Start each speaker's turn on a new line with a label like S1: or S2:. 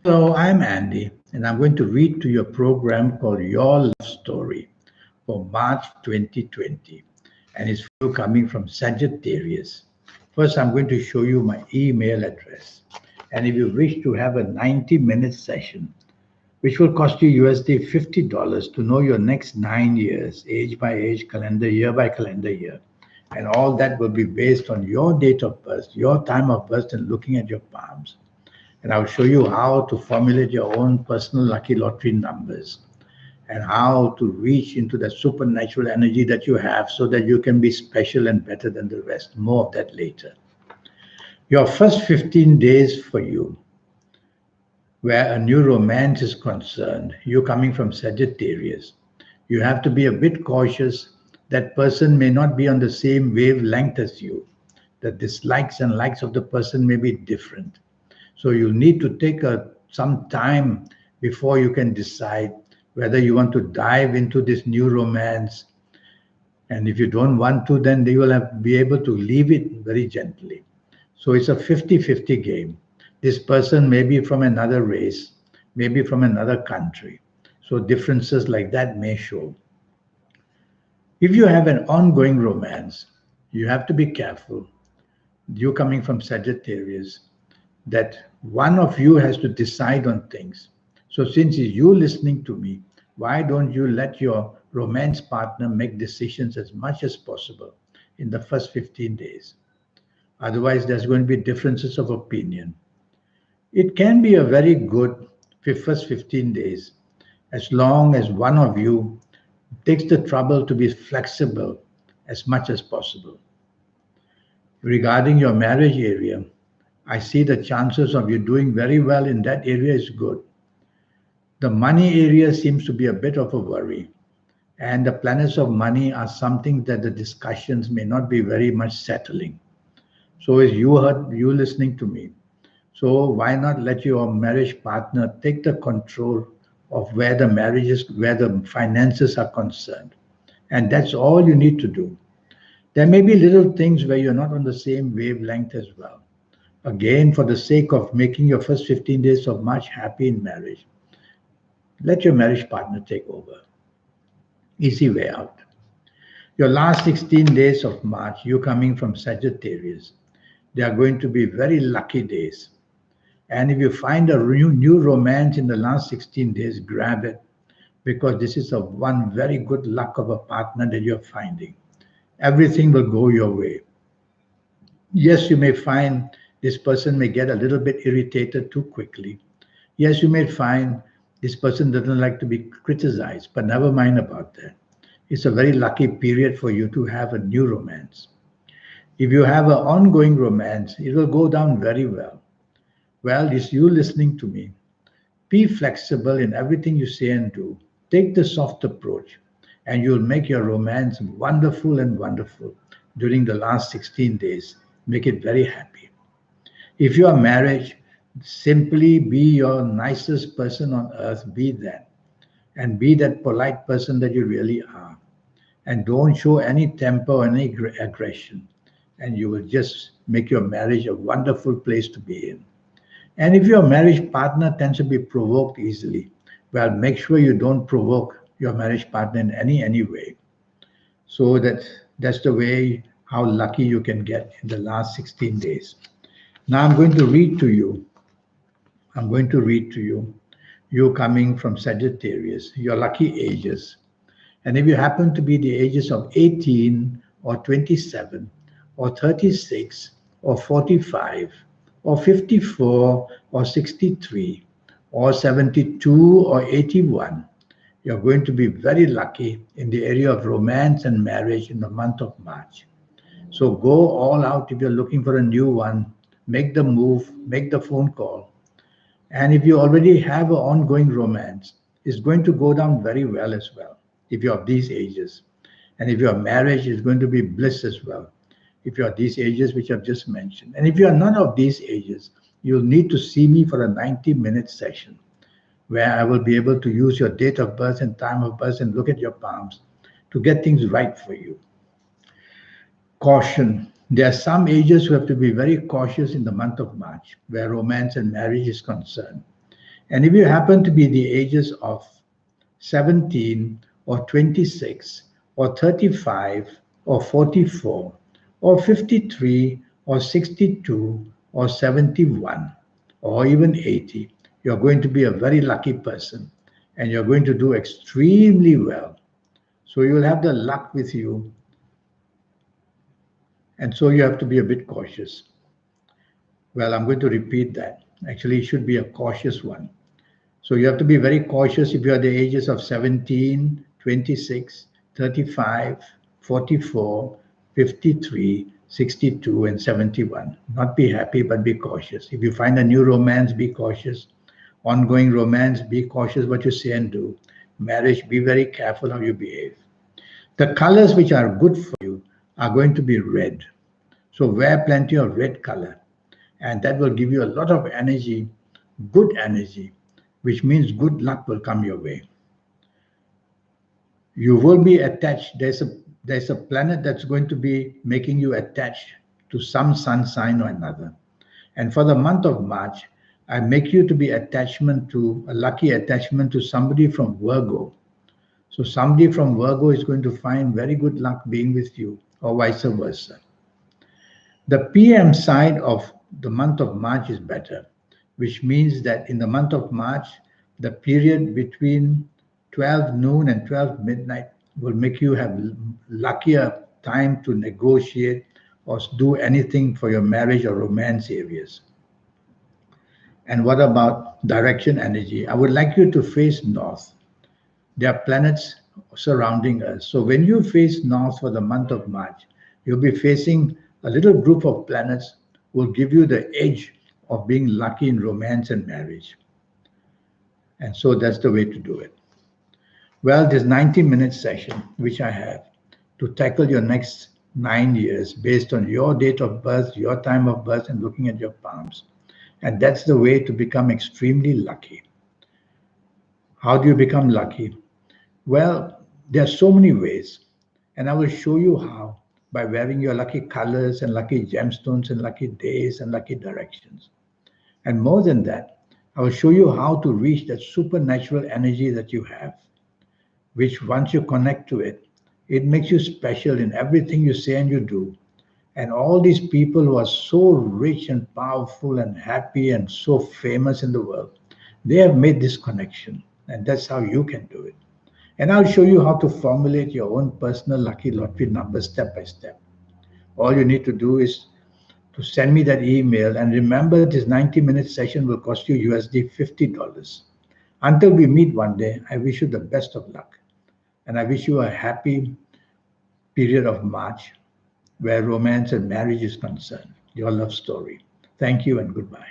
S1: Hello, I'm Andy, and I'm going to read to you a program called Your Love Story for March 2020. And it's for you coming from Sagittarius. First, I'm going to show you my email address. And if you wish to have a 90-minute session, which will cost you USD $50 to know your next 9 years, age by age, calendar year by calendar year. And all that will be based on your date of birth, your time of birth, and looking at your palms. And I'll show you how to formulate your own personal lucky lottery numbers and how to reach into the supernatural energy that you have so that you can be special and better than the rest. More of that later. Your first 15 days for you, where a new romance is concerned, you coming from Sagittarius, you have to be a bit cautious. That person may not be on the same wavelength as you. The dislikes and likes of the person may be different. So you need to take some time before you can decide whether you want to dive into this new romance. And if you don't want to, then you will be able to leave it very gently. So it's a 50-50 game. This person may be from another race, maybe from another country. So differences like that may show. If you have an ongoing romance, you have to be careful. You coming from Sagittarius, that one of you has to decide on things. So, since it's you listening to me, why don't you let your romance partner make decisions as much as possible in the first 15 days? Otherwise, there's going to be differences of opinion. It can be a very good first 15 days as long as one of you takes the trouble to be flexible as much as possible. Regarding your marriage area, I see the chances of you doing very well in that area is good. The money area seems to be a bit of a worry. And the planets of money are something that the discussions may not be very much settling. So as you heard, you listening to me. So why not let your marriage partner take the control of where the marriage is, where the finances are concerned? And that's all you need to do. There may be little things where you're not on the same wavelength as well. Again, for the sake of making your first 15 days of March happy in marriage, let your marriage partner take over. Easy way out. Your last 16 days of March, you coming from Sagittarius, they are going to be very lucky days. And if you find a new romance in the last 16 days, grab it because this is a one very good luck of a partner that you're finding. Everything will go your way. Yes, you may find this person may get a little bit irritated too quickly. Yes, you may find this person doesn't like to be criticized, but never mind about that. It's a very lucky period for you to have a new romance. If you have an ongoing romance, it will go down very well. Well, it's you listening to me. Be flexible in everything you say and do. Take the soft approach, and you'll make your romance wonderful and wonderful during the last 16 days. Make it very happy. If you are married, simply be your nicest person on earth, be that, and be that polite person that you really are. And don't show any temper or any aggression, and you will just make your marriage a wonderful place to be in. And if your marriage partner tends to be provoked easily, well, make sure you don't provoke your marriage partner in any way. So that's the way how lucky you can get in the last 16 days. Now I'm going to read to you. I'm going to read to you. You coming from Sagittarius, your lucky ages. And if you happen to be the ages of 18 or 27 or 36 or 45 or 54 or 63 or 72 or 81, you're going to be very lucky in the area of romance and marriage in the month of March. So go all out if you're looking for a new one. Make the move, make the phone call. And if you already have an ongoing romance, it's going to go down very well as well if you're of these ages. And if your marriage is going to be bliss as well, if you're these ages which I've just mentioned. And if you are none of these ages, you'll need to see me for a 90-minute session where I will be able to use your date of birth and time of birth and look at your palms to get things right for you. Caution. There are some ages who have to be very cautious in the month of March where romance and marriage is concerned. And if you happen to be the ages of 17 or 26 or 35 or 44 or 53 or 62 or 71 or even 80, you're going to be a very lucky person and you're going to do extremely well. So you'll have the luck with you, and so you have to be a bit cautious. Well, I'm going to repeat that. Actually, it should be a cautious one. So you have to be very cautious if you're the ages of 17, 26, 35, 44, 53, 62, and 71. Not be happy, but be cautious. If you find a new romance, be cautious. Ongoing romance, be cautious what you say and do. Marriage, be very careful how you behave. The colors which are good for you are going to be red. So wear plenty of red color, and that will give you a lot of energy, good energy, which means good luck will come your way. You will be attached. There's a planet that's going to be making you attached to some sun sign or another. And for the month of March, I make you to be attachment to a lucky attachment to somebody from Virgo. So somebody from Virgo is going to find very good luck being with you, or vice versa. The PM side of the month of March is better, which means that in the month of March, the period between 12 noon and 12 midnight will make you have luckier time to negotiate or do anything for your marriage or romance areas. And what about direction energy? I would like you to face north. There are planets surrounding us. So when you face north for the month of March, you'll be facing a little group of planets will give you the edge of being lucky in romance and marriage. And so that's the way to do it. Well, this 90-minute session, which I have to tackle your next 9 years based on your date of birth, your time of birth, and looking at your palms. And that's the way to become extremely lucky. How do you become lucky? Well, there are so many ways, and I will show you how by wearing your lucky colors and lucky gemstones and lucky days and lucky directions. And more than that, I will show you how to reach that supernatural energy that you have, which once you connect to it, it makes you special in everything you say and you do. And all these people who are so rich and powerful and happy and so famous in the world, they have made this connection. And that's how you can do it. And I'll show you how to formulate your own personal lucky lottery number step by step. All you need to do is to send me that email. And remember, this 90-minute session will cost you USD $50. Until we meet one day, I wish you the best of luck. And I wish you a happy period of March where romance and marriage is concerned. Your love story. Thank you and goodbye.